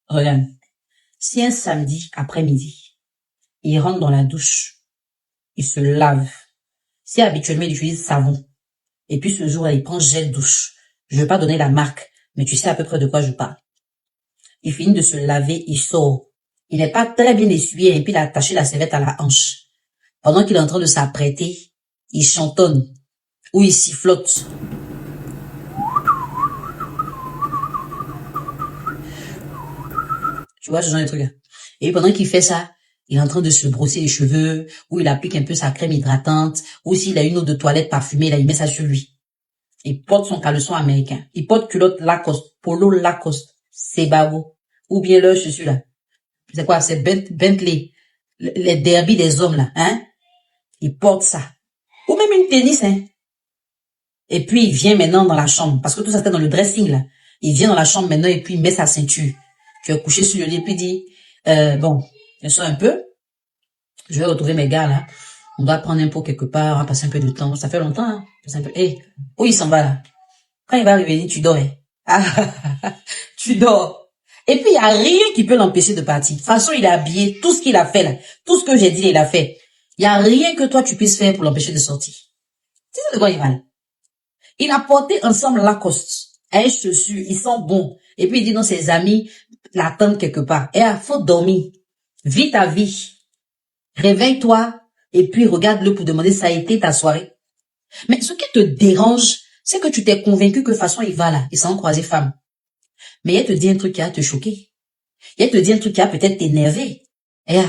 Regarde, si un samedi après-midi, il rentre dans la douche, il se lave, si habituellement il utilise savon, et puis ce jour-là, il prend gel douche, je vais pas donner la marque, mais tu sais à peu près de quoi je parle. Il finit de se laver, il sort. Il n'est pas très bien essuyé, et puis il a attaché la serviette à la hanche. Pendant qu'il est en train de s'apprêter, il chantonne, ou il sifflote. Tu vois ce genre de truc là. Et pendant qu'il fait ça, il est en train de se brosser les cheveux, ou il applique un peu sa crème hydratante, ou s'il a une eau de toilette parfumée, là, il met ça sur lui. Il porte son caleçon américain. Il porte culotte Lacoste, polo Lacoste, c'est babo. Ou bien là, je suis là. C'est quoi? C'est Bentley. Les derbies des hommes, là, hein? Il porte ça. Ou même une tennis, hein? Et puis, il vient maintenant dans la chambre. Parce que tout ça, c'était dans le dressing, là. Il vient dans la chambre maintenant et puis il met sa ceinture. Tu es couché sur le lit et puis il dit, bon, je sors un peu. Je vais retrouver mes gars, là. On doit prendre un pot quelque part, on va passer un peu de temps. Ça fait longtemps, hein? Passer un peu. Hey, où il s'en va, là? Quand il va revenir, tu dors, hein? Ah, tu dors. Et puis, il n'y a rien qui peut l'empêcher de partir. De toute façon, il est habillé. Tout ce qu'il a fait, là. Tout ce que j'ai dit, il a fait. Il n'y a rien que toi, tu puisses faire pour l'empêcher de sortir. Tu sais de quoi il va, là? Il a porté ensemble Lacoste. Un chaussure, ils sont bons. Et puis, il dit non, ses amis l'attendent quelque part. Et faut dormir. Vis ta vie. Réveille-toi. Et puis, regarde-le pour demander ça a été ta soirée. Mais ce qui te dérange, c'est que tu t'es convaincu que de toute façon, il va là. Ils sont croisés femmes. Mais il te dit un truc qui va te choquer. Il te dit un truc qui va peut-être t'énerver. Et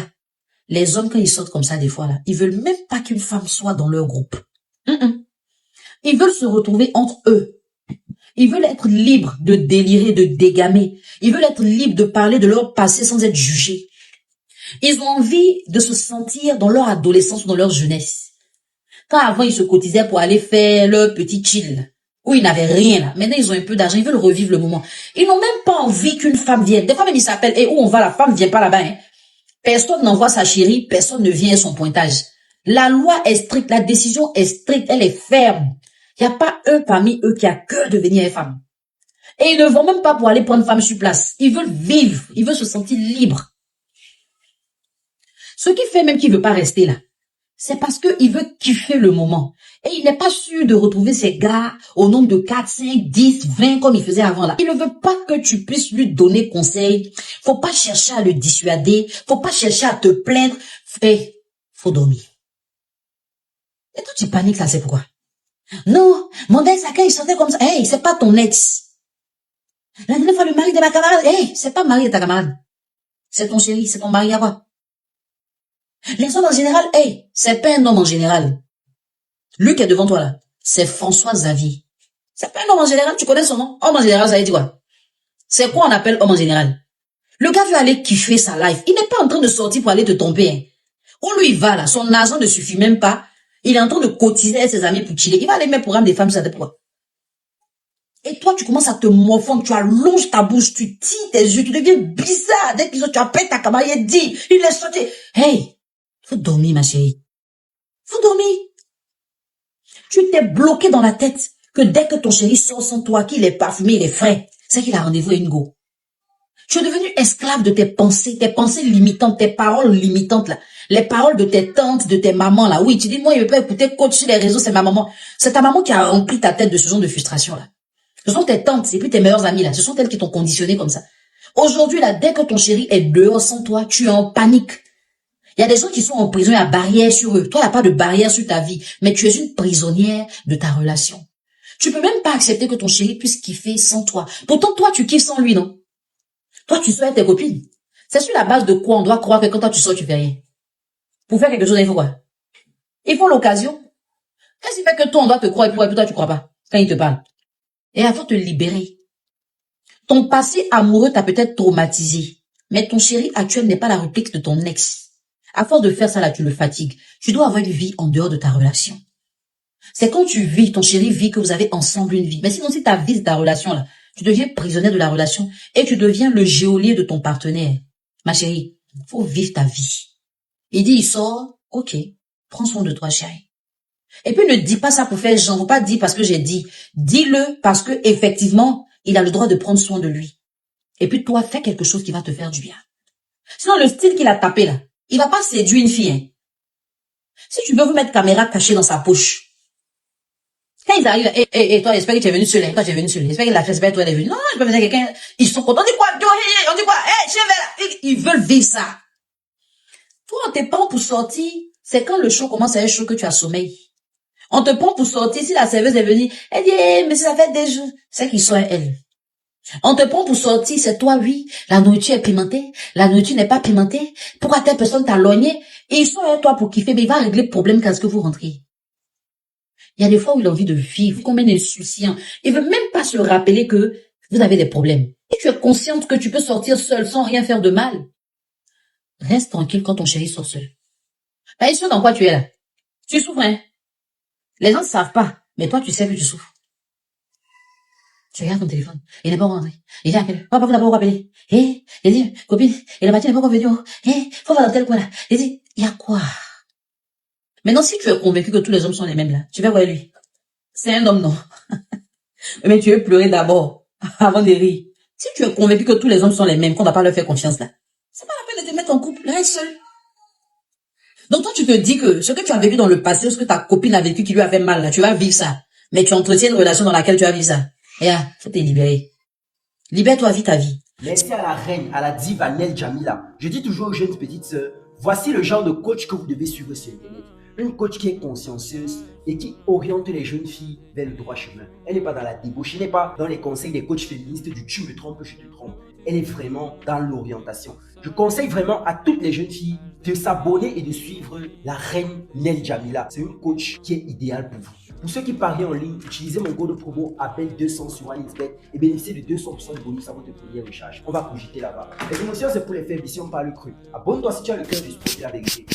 les hommes, quand ils sortent comme ça, des fois, là, ils veulent même pas qu'une femme soit dans leur groupe. Ils veulent se retrouver entre eux. Ils veulent être libres de délirer, de dégamer. Ils veulent être libres de parler de leur passé sans être jugés. Ils ont envie de se sentir dans leur adolescence ou dans leur jeunesse. Quand avant, ils se cotisaient pour aller faire leur petit chill, où ils n'avaient rien là. Maintenant, ils ont un peu d'argent, ils veulent revivre le moment. Ils n'ont même pas envie qu'une femme vienne. Des fois, même ils s'appellent, et où on va, la femme vient pas là-bas. Hein. Personne n'envoie sa chérie, personne ne vient à son pointage. La loi est stricte, la décision est stricte, elle est ferme. Il n'y a pas un parmi eux qui a cœur de venir une femme. Et ils ne vont même pas pour aller prendre femme sur place. Ils veulent vivre, ils veulent se sentir libres. Ce qui fait même qu'il veut pas rester là, c'est parce qu'il veut kiffer le moment. Et il n'est pas sûr de retrouver ses gars au nombre de 4, 5, 10, 20 comme il faisait avant là. Il ne veut pas que tu puisses lui donner conseil. Faut pas chercher à le dissuader. Faut pas chercher à te plaindre. Faut dormir. Et toi, tu paniques là, c'est pourquoi? Non, mon ex, à quand il sentait comme ça. Hey, c'est pas ton ex. La dernière fois, le mari de ma camarade. Hey, c'est pas le mari de ta camarade. C'est ton chéri, c'est ton mari à quoi? Les hommes en général, hey, c'est pas un homme en général. Lui qui est devant toi là, c'est François Xavier. C'est pas un homme en général, tu connais son nom? Homme en général, ça veut dire quoi? C'est quoi on appelle homme en général? Le gars veut aller kiffer sa life. Il n'est pas en train de sortir pour aller te tromper. Hein. Où lui il va là, son argent ne suffit même pas. Il est en train de cotiser avec ses amis pour chiller. Il va aller mettre programme des femmes, ça pourquoi? Et toi, tu commences à te morfondre, tu allonges ta bouche, tu tires tes yeux, tu deviens bizarre. Dès qu'ils ont, tu appelles ta camarade, il dit, il est sorti. Hey, faut dormir, ma chérie. Faut dormir. Tu t'es bloqué dans la tête que dès que ton chéri sort sans toi, qu'il est parfumé, il est frais, c'est qu'il a rendez-vous à une go. Tu es devenu esclave de tes pensées limitantes, tes paroles limitantes là. Les paroles de tes tantes, de tes mamans là. Oui, tu dis, moi, il ne peut pas écouter coach sur les réseaux, c'est ma maman. C'est ta maman qui a rempli ta tête de ce genre de frustration là. Ce sont tes tantes, c'est plus tes meilleures amies là. Ce sont elles qui t'ont conditionné comme ça. Aujourd'hui là, dès que ton chéri est dehors sans toi, tu es en panique. Il y a des gens qui sont en prison, il y a barrière sur eux. Toi, il n'y a pas de barrière sur ta vie, mais tu es une prisonnière de ta relation. Tu peux même pas accepter que ton chéri puisse kiffer sans toi. Pourtant, toi, tu kiffes sans lui, non? Toi, tu sors avec tes copines. C'est sur la base de quoi on doit croire que quand toi tu sors, tu fais rien. Pour faire quelque chose, il faut quoi? Il faut l'occasion. Qu'est-ce qui fait que toi, on doit te croire et puis toi, tu crois pas quand il te parle? Et il faut te libérer. Ton passé amoureux t'a peut-être traumatisé, mais ton chéri actuel n'est pas la réplique de ton ex. À force de faire ça, là, tu le fatigues. Tu dois avoir une vie en dehors de ta relation. C'est quand tu vis, ton chéri vit que vous avez ensemble une vie. Mais sinon, si ta vie, c'est ta relation, là, tu deviens prisonnier de la relation et tu deviens le geôlier de ton partenaire. Ma chérie, faut vivre ta vie. Il dit, il sort, ok, prends soin de toi, chérie. Et puis, ne dis pas ça pour faire genre, faut pas dire parce que j'ai dit. Dis-le parce que, effectivement, il a le droit de prendre soin de lui. Et puis toi, fais quelque chose qui va te faire du bien. Sinon, le style qu'il a tapé là, il va pas séduire une fille. Hein. Si tu veux vous mettre caméra cachée dans sa poche, quand ils arrivent, et toi, j'espère que tu es venu seul, hein, quand tu es venu seul, j'espère que la j'espère que toi, elle est venue. Non, je peux venir quelqu'un, ils sont contents. On dit quoi, on dit quoi, ils veulent vivre ça. Toi, on te prend pour sortir, c'est quand le show commence à être chaud que tu as sommeil. On te prend pour sortir, si la serveuse est venue, elle dit, mais ça fait des jours, c'est qu'ils sont elle. On te prend pour sortir, c'est toi, oui, la nourriture est pimentée, la nourriture n'est pas pimentée, pourquoi telle personne t'a logné, et ils sont avec toi pour kiffer, mais il va régler le problème quand est-ce que vous rentrez. Il y a des fois où il a envie de vivre, combien d'insouciants. Il veut même pas se rappeler que vous avez des problèmes. Et tu es consciente que tu peux sortir seul sans rien faire de mal. Reste tranquille quand ton chéri sort seul. Pas sûr dans quoi tu es là. Tu souffres, hein. Les gens ne savent pas, mais toi tu sais que tu souffres. Tu regardes ton téléphone, il n'est pas rentré. Il dit à quel papa, vous n'avez pas rappelé. Il dit, copine, et le matin n'est pas encore venu. Faut voir dans tel coin là. Il dit, il y a quoi? Maintenant, si tu es convaincu que tous les hommes sont les mêmes là, tu vas voir lui. C'est un homme, non. Mais tu veux pleurer d'abord, avant de rire. Si tu es convaincu que tous les hommes sont les mêmes, qu'on ne va pas leur faire confiance là, c'est pas la peine de te mettre en couple, reste seul. Donc toi, tu te dis que ce que tu as vécu dans le passé, ce que ta copine a vécu qui lui a fait mal là, tu vas vivre ça. Mais tu entretiens une relation dans laquelle tu vas vivre ça. Et là, faut te libérer. Libère-toi, vis ta vie. Merci à la reine, à la diva Nel Jamila. Je dis toujours aux jeunes petites sœurs, voici le genre de coach que vous devez suivre sur Internet. Une coach qui est consciencieuse et qui oriente les jeunes filles vers le droit chemin. Elle n'est pas dans la débauche, elle n'est pas dans les conseils des coachs féministes du tu me trompes, je te trompe. Elle est vraiment dans l'orientation. Je conseille vraiment à toutes les jeunes filles de s'abonner et de suivre la reine Nel Jamila. C'est une coach qui est idéale pour vous. Pour ceux qui parient en ligne, utilisez mon code promo APPEL200 sur OneXBet et bénéficiez de 200% de bonus à votre premier recharge. On va cogiter là-bas. Les émotions, c'est pour les faibles, ici on parle cru. Abonne-toi si tu as le cœur du sport et la vérité.